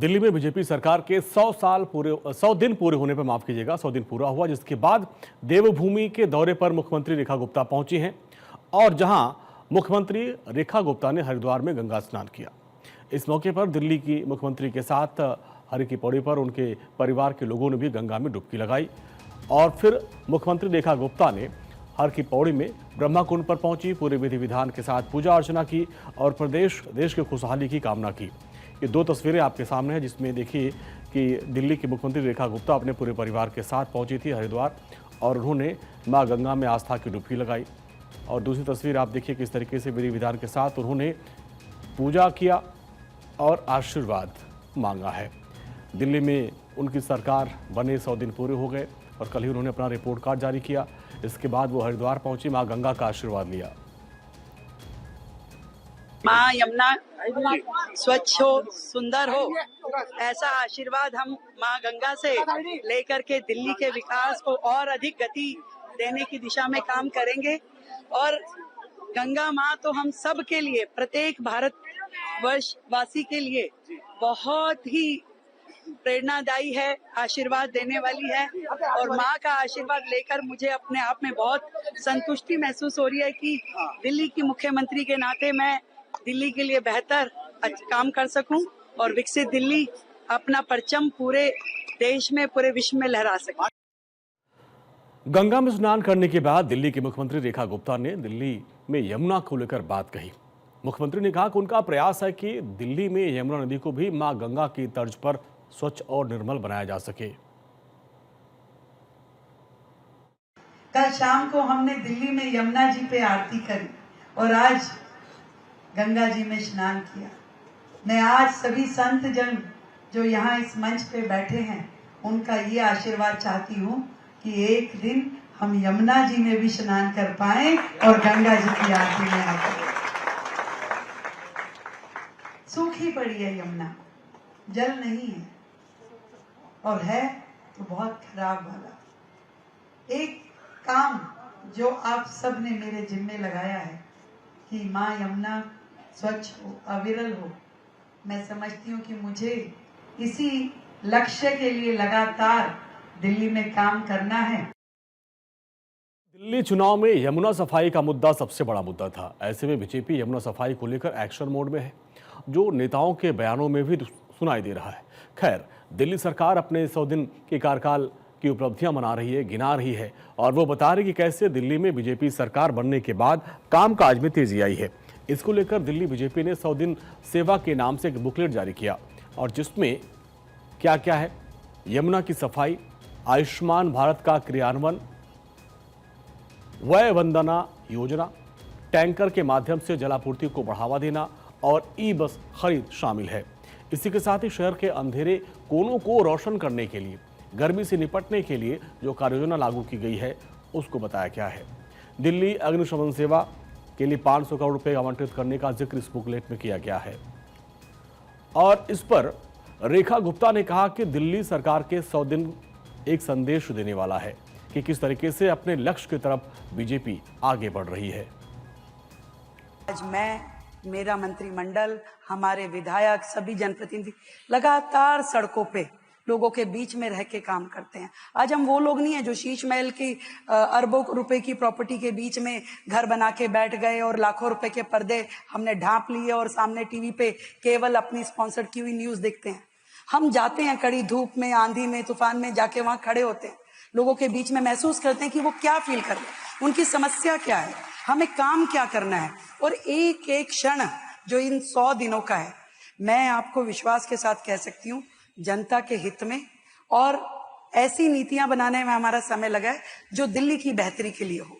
दिल्ली में बीजेपी सरकार के 100 दिन पूरे होने पर, माफ कीजिएगा, 100 दिन पूरा हुआ, जिसके बाद देवभूमि के दौरे पर मुख्यमंत्री रेखा गुप्ता पहुंची हैं और जहां मुख्यमंत्री रेखा गुप्ता ने हरिद्वार में गंगा स्नान किया। इस मौके पर दिल्ली की मुख्यमंत्री के साथ हरि की पौड़ी पर उनके परिवार के लोगों ने भी गंगा में डुबकी लगाई और फिर मुख्यमंत्री रेखा गुप्ता ने हर की पौड़ी में ब्रह्मा कुंड पर पहुंची, पूरे विधि विधान के साथ पूजा अर्चना की और देश की खुशहाली की कामना की। ये दो तस्वीरें आपके सामने हैं, जिसमें देखिए कि दिल्ली की मुख्यमंत्री रेखा गुप्ता अपने पूरे परिवार के साथ पहुंची थी हरिद्वार और उन्होंने मां गंगा में आस्था की डुबकी लगाई। और दूसरी तस्वीर आप देखिए किस तरीके से विधि विधान के साथ उन्होंने पूजा किया और आशीर्वाद मांगा है। दिल्ली में उनकी सरकार बने 100 दिन पूरे हो गए और कल ही उन्होंने अपना रिपोर्ट कार्ड जारी किया। इसके बाद वो हरिद्वार पहुंची, मां गंगा का आशीर्वाद लिया। माँ यमुना स्वच्छ हो, सुंदर हो, ऐसा आशीर्वाद हम माँ गंगा से लेकर के दिल्ली के विकास को और अधिक गति देने की दिशा में काम करेंगे। और गंगा माँ तो हम सब के लिए, प्रत्येक भारतवर्ष वासी के लिए बहुत ही प्रेरणादायी है, आशीर्वाद देने वाली है। और माँ का आशीर्वाद लेकर मुझे अपने आप में बहुत संतुष्टि महसूस हो रही है कि दिल्ली की मुख्यमंत्री के नाते मैं दिल्ली के लिए बेहतर काम कर सकूं और विकसित दिल्ली अपना परचम पूरे देश में, पूरे विश्व में लहरा सके। गंगा में स्नान करने के बाद दिल्ली की मुख्यमंत्री रेखा गुप्ता ने दिल्ली में यमुना को लेकर बात कही। मुख्यमंत्री ने कहा कि उनका प्रयास है कि दिल्ली में यमुना नदी को भी मां गंगा की तर्ज पर स्वच्छ और निर्मल बनाया जा सके। कल शाम को हमने दिल्ली में यमुना जी पे आरती करी और आज गंगा जी में स्नान किया। मैं आज सभी संत जन जो यहाँ इस मंच पे बैठे हैं उनका ये आशीर्वाद चाहती हूँ कि एक दिन हम यमुना जी में भी स्नान कर पाएं और गंगा जी की आरती में आकर। सूखी पड़ी है यमुना, जल नहीं है और है तो बहुत खराब वाला। एक काम जो आप सब ने मेरे जिम्मे लगाया है कि माँ यमुना स्वच्छ हो, अविरल हो, मैं समझती हूँ कि मुझे इसी लक्ष्य के लिए लगातार दिल्ली में काम करना है। दिल्ली चुनाव में यमुना सफाई का मुद्दा सबसे बड़ा मुद्दा था। ऐसे में बीजेपी यमुना सफाई को लेकर एक्शन मोड में है, जो नेताओं के बयानों में भी सुनाई दे रहा है। खैर, दिल्ली सरकार अपने 100 दिन के कार्यकाल की उपलब्धियां मना रही है, गिना रही है और वो बता रही कि कैसे दिल्ली में बीजेपी सरकार बनने के बाद कामकाज में तेजी आई है। इसको लेकर दिल्ली बीजेपी ने 100 दिन सेवा के नाम से एक बुकलेट जारी किया और जिसमें क्या क्या है, यमुना की सफाई, आयुष्मान भारत का क्रियान्वयन, वय वंदना योजना, टैंकर के माध्यम से जलापूर्ति को बढ़ावा देना और ई बस खरीद शामिल है। इसी के साथ ही शहर के अंधेरे कोनों को रोशन करने के लिए, गर्मी से निपटने के लिए जो कार्ययोजना लागू की गई है उसको बताया गया है। दिल्ली अग्निशमन सेवा के लिए 500 करोड़ रुपए आवंटित करने का जिक्र इस बुकलेट में किया गया है। और इस पर रेखा गुप्ता ने कहा कि दिल्ली सरकार के 100 दिन एक संदेश देने वाला है कि किस तरीके से अपने लक्ष्य की तरफ बीजेपी आगे बढ़ रही है। आज मैं, मेरा मंत्रिमंडल, हमारे विधायक, सभी जनप्रतिनिधि लगातार सड़कों पे लोगों के बीच में रह के काम करते हैं। आज हम वो लोग नहीं है जो शीश महल की अरबों रुपए की प्रॉपर्टी के बीच में घर बना के बैठ गए और लाखों रुपए के पर्दे हमने ढांप लिए और सामने टीवी पे केवल अपनी स्पॉन्सर्ड की हुई न्यूज देखते हैं। हम जाते हैं कड़ी धूप में, आंधी में, तूफान में, जाके वहां खड़े होते हैं, लोगों के बीच में महसूस करते हैं कि वो क्या फील कर रहे हैं, उनकी समस्या क्या है, हमें काम क्या करना है। और एक एक क्षण जो इन 100 दिनों का है, मैं आपको विश्वास के साथ कह सकती हूँ जनता के हित में और ऐसी नीतियां बनाने में हमारा समय लगा है जो दिल्ली की बेहतरी के लिए हो।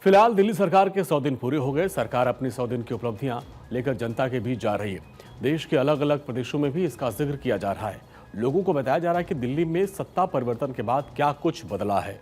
फिलहाल दिल्ली सरकार के 100 दिन पूरे हो गए। सरकार अपनी 100 दिन की उपलब्धियां लेकर जनता के बीच जा रही है। देश के अलग अलग प्रदेशों में भी इसका जिक्र किया जा रहा है। लोगों को बताया जा रहा है कि दिल्ली में सत्ता परिवर्तन के बाद क्या कुछ बदला है।